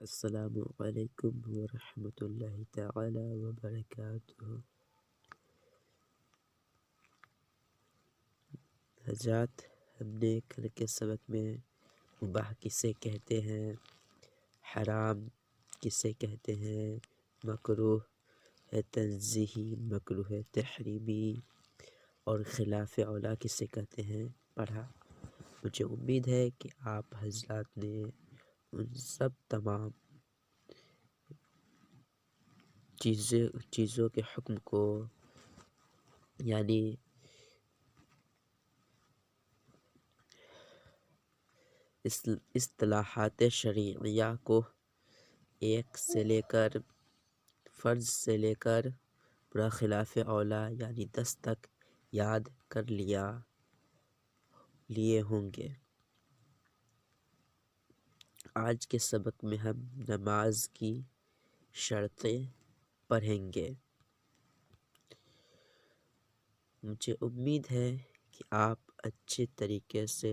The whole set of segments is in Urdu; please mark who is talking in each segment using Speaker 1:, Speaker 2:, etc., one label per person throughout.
Speaker 1: السلام علیکم ورحمۃ اللہ تعالی وبرکاتہ۔ حضرات، ہم نے کل کے سبق میں مباح کسے کہتے ہیں، حرام کسے کہتے ہیں، مکروہ ہے تنزیہی، مکروہ ہے تحریمی، اور خلاف اولا کسے کہتے ہیں پڑھا۔ مجھے امید ہے کہ آپ حضرات نے ان سب تمام چیزوں کے حکم کو، یعنی اصطلاحات شرعیہ کو ایک سے لے کر فرض سے لے کر پورا خلاف اولا یعنی 10 تک یاد کر لیے ہوں گے۔ آج کے سبق میں ہم نماز کی شرطیں پڑھیں گے۔ مجھے امید ہے کہ آپ اچھے طریقے سے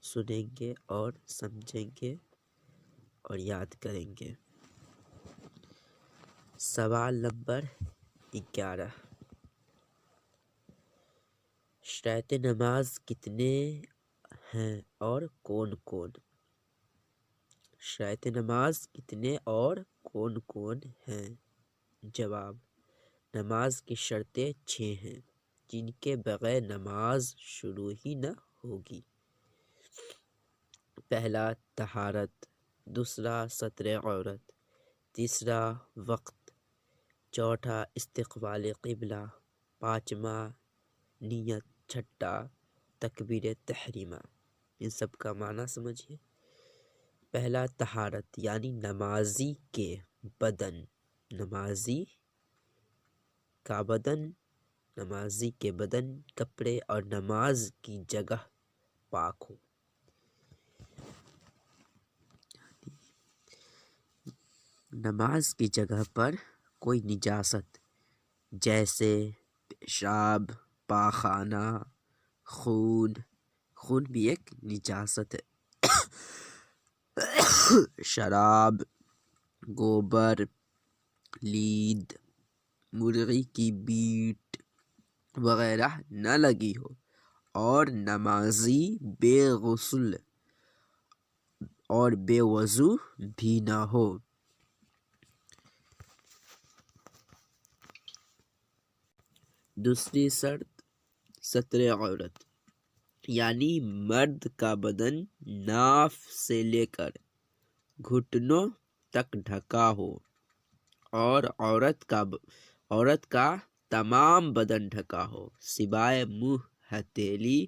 Speaker 1: سنیں گے اور سمجھیں گے اور یاد کریں گے۔ سوال نمبر 11، شرائط نماز کتنے ہیں اور کون کون؟ شرائط نماز کتنے اور کون کون ہیں؟ جواب، نماز کی شرطیں 6 ہیں جن کے بغیر نماز شروع ہی نہ ہوگی۔ پہلا طہارت، دوسرا ستر عورت، تیسرا وقت، چوتھا استقبال قبلہ، پانچواں نیت، چھٹا تکبیر تحریمہ۔ ان سب کا معنی سمجھیے۔ پہلا طہارت یعنی نمازی کے بدن، نمازی کے بدن، کپڑے اور نماز کی جگہ پاک ہو۔ نماز کی جگہ پر کوئی نجاست جیسے پیشاب، پاخانہ، خون بھی ایک نجاست ہے، شراب، گوبر، لید، مرغی کی بیٹ وغیرہ نہ لگی ہو، اور نمازی بے غسل اور بے وضو بھی نہ ہو۔ دوسری شرط ستر عورت یعنی مرد کا بدن ناف سے لے کر گھٹنوں تک ڈھکا ہو، اور عورت کا تمام بدن ڈھکا ہو سوائے منہ، ہتھیلی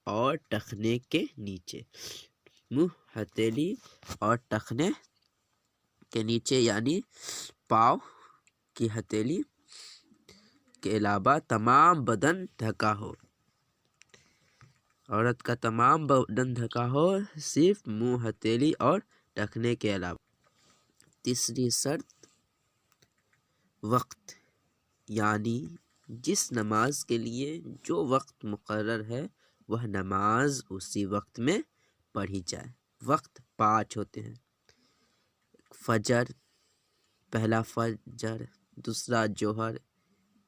Speaker 1: اور ٹخنے کے نیچے۔ منہ، ہتھیلی اور ٹخنے کے نیچے یعنی پاؤں کی ہتھیلی کے علاوہ تمام بدن ڈھکا ہو۔ عورت کا تمام بدن ڈھکا ہو، صرف منہ، ہتھیلی اور ٹخنے کے علاوہ۔ تیسری شرط وقت، یعنی جس نماز کے لیے جو وقت مقرر ہے وہ نماز اسی وقت میں پڑھی جائے۔ وقت 5 ہوتے ہیں: فجر، پہلا فجر، دوسرا ظہر،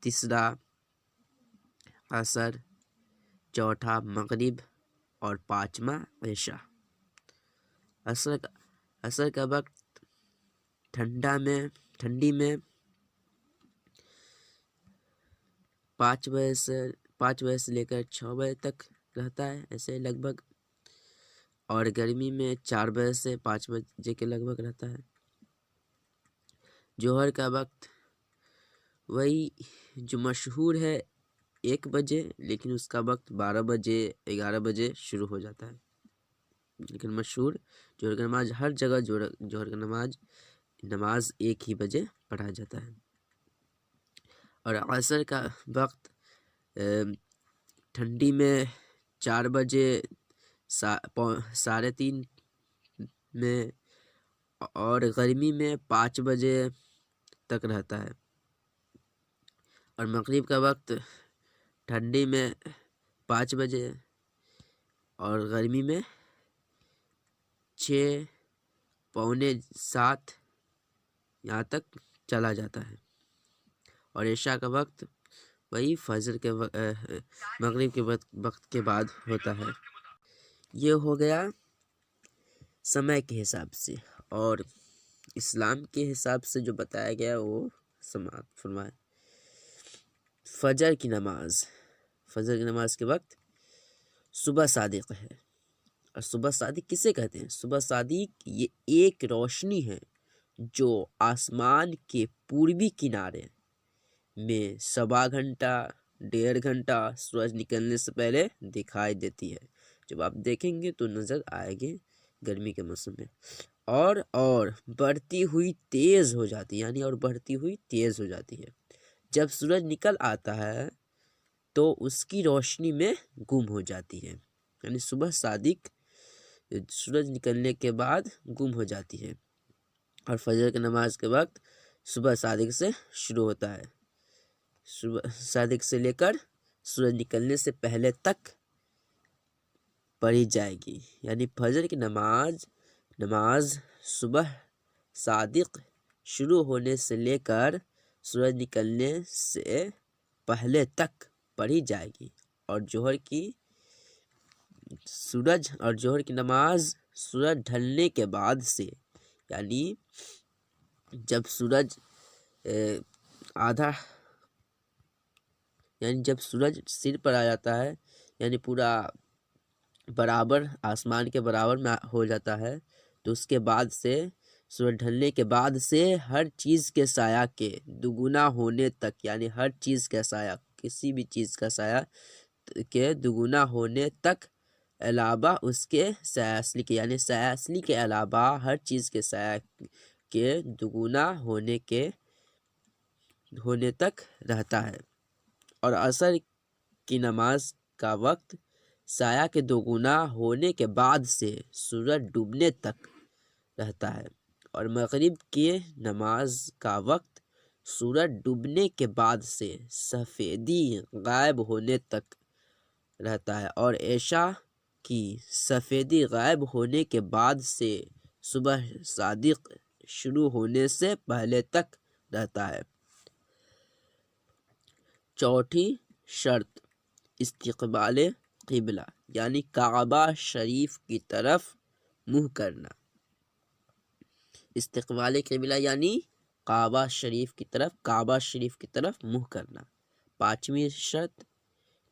Speaker 1: تیسرا عصر، چوتھا مغرب اور پانچواں عشاء۔ عصر کا وقت ٹھنڈی میں 5 بجے سے لے کر 6 بجے تک رہتا ہے، ایسے لگ بھگ، اور گرمی میں 4 بجے سے 5 بجے کے لگ بھگ رہتا ہے۔ ظہر کا وقت وہی جو مشہور ہے 1 بجے، لیکن اس کا وقت 12 بجے 11 بجے شروع ہو جاتا ہے، لیکن مشہور ظہر کی نماز ہر جگہ ظہر کی نماز 1 ہی بجے پڑھا جاتا ہے۔ اور عصر کا وقت ٹھنڈی میں 4 بجے 3:30 میں، اور گرمی میں 5 بجے تک رہتا ہے۔ اور مغرب کا وقت ٹھنڈی میں 5 بجے اور گرمی میں 6 6:45 یہاں تک چلا جاتا ہے، اور عشاء کا وقت وہی فجر کے مغرب کے وقت کے بعد ہوتا ہے۔ یہ ہو گیا سمے کے حساب سے، اور اسلام کے حساب سے جو بتایا گیا وہ سماعت فرمائے۔ فجر کی نماز کے وقت صبح صادق ہے، اور صبح صادق کسے کہتے ہیں؟ صبح صادق یہ ایک روشنی ہے جو آسمان کے پوربی کنارے میں 1.25 گھنٹہ 1.5 گھنٹہ سورج نکلنے سے پہلے دکھائی دیتی ہے۔ جب آپ دیکھیں گے تو نظر آئے گی گرمی کے موسم میں، اور بڑھتی ہوئی تیز ہو جاتی ہے، یعنی اور بڑھتی ہوئی تیز ہو جاتی ہے۔ جب سورج نکل آتا ہے تو اس کی روشنی میں گم ہو جاتی ہے، یعنی صبح صادق سورج نکلنے کے بعد گم ہو جاتی ہے، اور فجر کی نماز کے وقت صبح صادق سے شروع ہوتا ہے، صبح صادق سے لے کر سورج نکلنے سے پہلے تک پڑھی جائے گی، یعنی فجر کی نماز صبح صادق شروع ہونے سے لے کر سورج نکلنے سے پہلے تک پڑھی جائے گی، اور جوہر کی نماز سورج ڈھلنے کے بعد سے، یعنی جب سورج جب سورج سر پر آ جاتا ہے، یعنی پورا برابر آسمان کے برابر میں ہو جاتا ہے، تو اس کے بعد سے سورج ڈھلنے کے بعد سے ہر چیز کے سایہ کے دگنا ہونے تک، یعنی ہر چیز کا سایہ، کسی بھی چیز کا سایہ کے دگنا ہونے تک، علاوہ اس کے سایہ اصلی کے، یعنی سایہ اصلی کے علاوہ ہر چیز کے سایہ کے دگنا ہونے تک رہتا ہے، اور عصر کی نماز کا وقت سایہ کے دوگنا ہونے کے بعد سے سورج ڈوبنے تک رہتا ہے، اور مغرب کی نماز کا وقت سورج ڈوبنے کے بعد سے سفیدی غائب ہونے تک رہتا ہے، اور عشاء کی سفیدی غائب ہونے کے بعد سے صبح صادق شروع ہونے سے پہلے تک رہتا ہے۔ چوتھی شرط استقبال قبلہ، یعنی کعبہ شریف کی طرف منہ کرنا۔ استقبال قبلہ یعنی کعبہ شریف کی طرف منہ کرنا۔ پانچویں شرط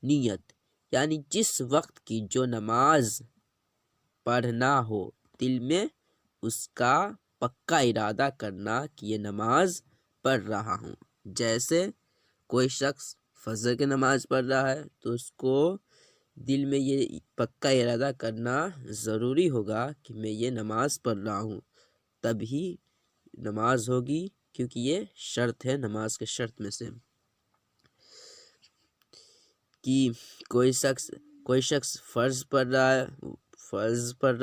Speaker 1: نیت، یعنی جس وقت کی جو نماز پڑھنا ہو دل میں اس کا پکا ارادہ کرنا کہ یہ نماز پڑھ رہا ہوں۔ جیسے کوئی شخص فجر کی نماز پڑھ رہا ہے تو اس کو دل میں یہ پکا ارادہ کرنا ضروری ہوگا کہ میں یہ نماز پڑھ رہا ہوں، تبھی نماز ہوگی، کیونکہ یہ شرط ہے نماز کے شرط میں سے۔ کہ کوئی شخص فرض پڑھ رہا ہے، واجب پڑھ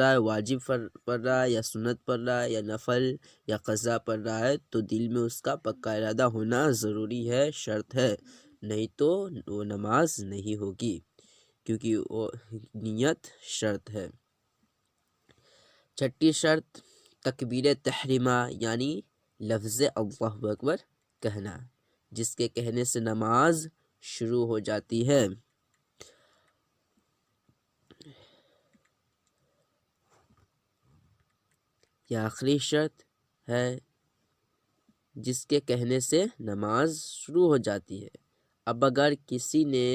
Speaker 1: رہا ہے، یا سنت پڑھ رہا ہے، یا نفل یا قضا پڑھ رہا ہے، تو دل میں اس کا پکا ارادہ ہونا ضروری ہے، شرط ہے، نہیں تو وہ نماز نہیں ہوگی، کیونکہ وہ نیت شرط ہے۔ چھٹی شرط تکبیر تحریمہ، یعنی لفظ اللہ اکبر کہنا، جس کے کہنے سے نماز شروع ہو جاتی ہے۔ یہ آخری شرط ہے جس کے کہنے سے نماز شروع ہو جاتی ہے۔ اب اگر کسی نے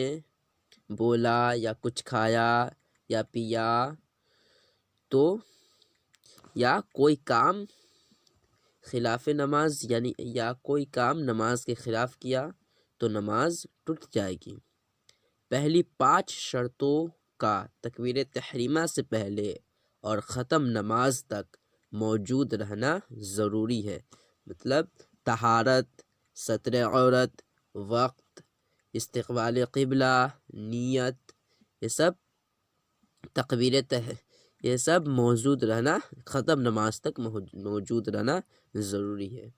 Speaker 1: بولا یا کچھ کھایا یا پیا تو یا کوئی کام خلاف نماز، یعنی یا کوئی کام نماز کے خلاف کیا تو نماز ٹوٹ جائے گی۔ پہلی 5 شرطوں کا تکبیر تحریمہ سے پہلے اور ختم نماز تک موجود رہنا ضروری ہے، مطلب طہارت، ستر عورت، وقت، استقبال قبلہ، نیت، یہ سب موجود رہنا، ختم نماز تک موجود رہنا ضروری ہے۔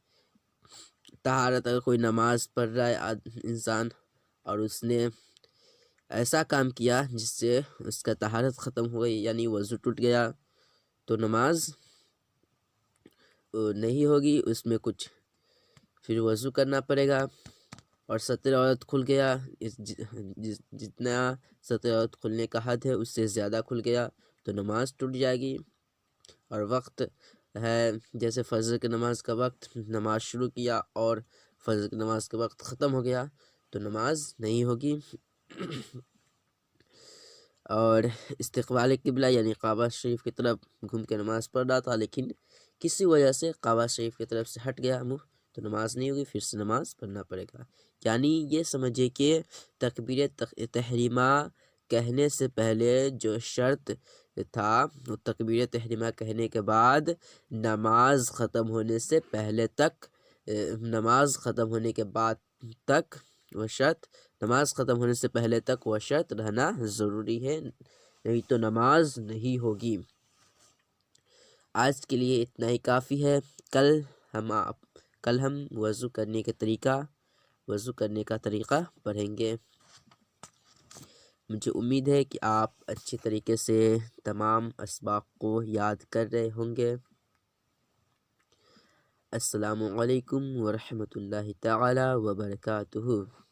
Speaker 1: طہارت، اگر کوئی نماز پڑھ رہا ہے انسان اور اس نے ایسا کام کیا جس سے اس کا طہارت ختم ہو گئی، یعنی وضو ٹوٹ گیا، تو نماز نہیں ہوگی، اس میں کچھ پھر وضو کرنا پڑے گا، اور سطر عورت کھل گیا، جتنا سطر عورت کھلنے کا حد ہے اس سے زیادہ کھل گیا تو نماز ٹوٹ جائے گی۔ اور وقت ہے جیسے فجر کی نماز کا وقت، نماز شروع کیا اور فجر کی نماز کا وقت ختم ہو گیا تو نماز نہیں ہوگی۔ اور استقبال قبلہ یعنی کعبہ شریف کی طرف گھوم کے نماز پڑھ رہا تھا، لیکن کسی وجہ سے کعبہ شریف کی طرف سے ہٹ گیا منہ، تو نماز نہیں ہوگی، پھر سے نماز پڑھنا پڑے گا۔ یعنی یہ سمجھے کہ تکبیر تحریمہ کہنے سے پہلے جو شرط تھا وہ تکبیر تحریمہ کہنے کے بعد نماز ختم ہونے سے پہلے تک، نماز ختم ہونے کے بعد تک وہ شرط، نماز ختم ہونے سے پہلے تک وہ شرط رہنا ضروری ہے، نہیں تو نماز نہیں ہوگی۔ آج کے لیے اتنا ہی کافی ہے۔ کل ہم وضو کرنے کا طریقہ پڑھیں گے۔ مجھے امید ہے کہ آپ اچھی طریقے سے تمام اسباق کو یاد کر رہے ہوں گے۔ السلام علیکم ورحمۃ اللہ تعالی وبرکاتہ۔